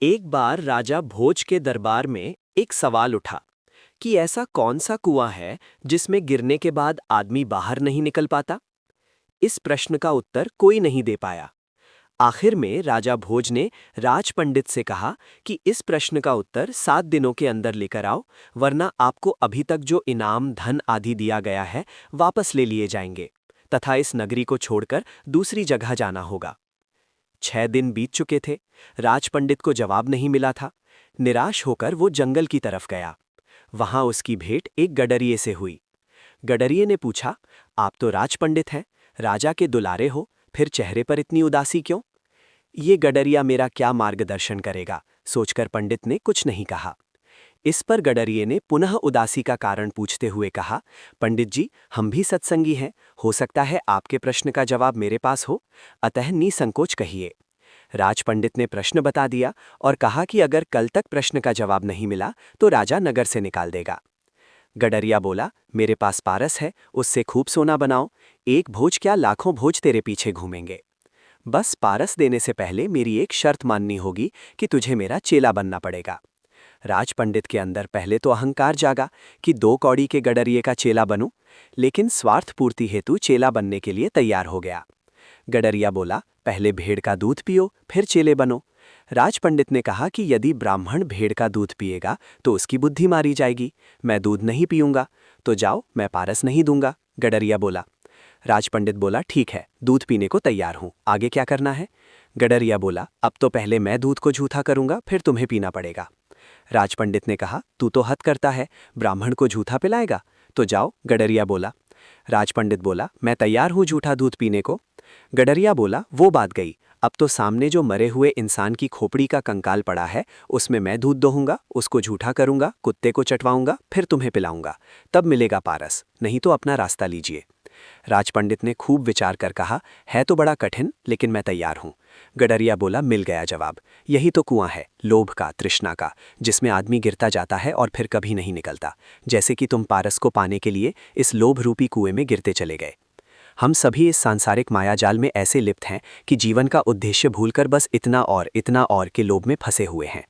एक बार राजा भोज के दरबार में एक सवाल उठा कि ऐसा कौन सा कुआं है जिसमें गिरने के बाद आदमी बाहर नहीं निकल पाता। इस प्रश्न का उत्तर कोई नहीं दे पाया। आखिर में राजा भोज ने राज पंडित से कहा कि इस प्रश्न का उत्तर 7 दिनों के अंदर लेकर आओ, वरना आपको अभी तक जो इनाम धन आदि दिया गया है वापस ले लिए जाएंगे तथा इस नगरी को छोड़कर दूसरी जगह जाना होगा। 6 दिन बीत चुके थे। राज पंडित को जवाब नहीं मिला था। निराश होकर वो जंगल की तरफ गया। वहां उसकी भेंट एक गडरिये से हुई। गडरिये ने पूछा, आप तो राज पंडित हैं, राजा के दुलारे हो, फिर चेहरे पर इतनी उदासी क्यों? ये गडरिया मेरा क्या मार्गदर्शन करेगा, सोचकर पंडित ने कुछ नहीं कहा। इस पर गडरिये ने पुनः उदासी का कारण पूछते हुए कहा, पंडित जी, हम भी सत्संगी हैं, हो सकता है आपके प्रश्न का जवाब मेरे पास हो, अतः निसंकोच कहिए। राज पंडित ने प्रश्न बता दिया और कहा कि अगर कल तक प्रश्न का जवाब नहीं मिला तो राजा नगर से निकाल देगा। गडरिया बोला, मेरे पास पारस है, उससे खूब सोना बनाओ, एक भोज क्या लाखों भोज तेरे पीछे घूमेंगे। बस पारस देने से पहले मेरी एक शर्त माननी होगी कि तुझे मेरा चेला बनना पड़ेगा। राज पंडित के अंदर पहले तो अहंकार जागा कि 2 कौड़ी के गडरिये का चेला बनूं, लेकिन स्वार्थ पूर्ति हेतु चेला बनने के लिए तैयार हो गया। गडरिया बोला, पहले भेड़ का दूध पियो, फिर चेले बनो। राज पंडित ने कहा कि यदि ब्राह्मण भेड़ का दूध पिएगा तो उसकी बुद्धि मारी जाएगी, मैं दूध नहीं पीऊंगा, तो जाओ, मैं पारस नहीं दूंगा। गडरिया बोला। राज पंडित बोला, ठीक है, दूध पीने को तैयार हूं, आगे क्या करना है? गडरिया बोला, अब तो पहले मैं दूध को झूठा करूंगा, फिर तुम्हें पीना पड़ेगा। राज पंडित ने कहा, तू तो हद करता है, ब्राह्मण को झूठा पिलाएगा, तो जाओ। गडरिया बोला। राज पंडित बोला, मैं तैयार हूं झूठा दूध पीने को। गडरिया बोला, वो बात गई, अब तो सामने जो मरे हुए इंसान की खोपड़ी का कंकाल पड़ा है उसमें मैं दूध दोहूंगा, उसको झूठा करूंगा, कुत्ते को चटवाऊंगा, फिर तुम्हें पिलाऊंगा, तब मिलेगा पारस, नहीं तो अपना रास्ता लीजिए। राज पंडित ने खूब विचार कर कहा, है तो बड़ा कठिन, लेकिन मैं तैयार हूं। गडरिया बोला, मिल गया जवाब, यही तो कुआं है, लोभ का, तृष्णा का, जिसमें आदमी गिरता जाता है और फिर कभी नहीं निकलता, जैसे कि तुम पारस को पाने के लिए इस लोभ रूपी कुएं में गिरते चले गए। हम सभी इस सांसारिक मायाजाल में ऐसे लिप्त हैं कि जीवन का उद्देश्य भूलकर बस इतना और के लोभ में फंसे हुए हैं।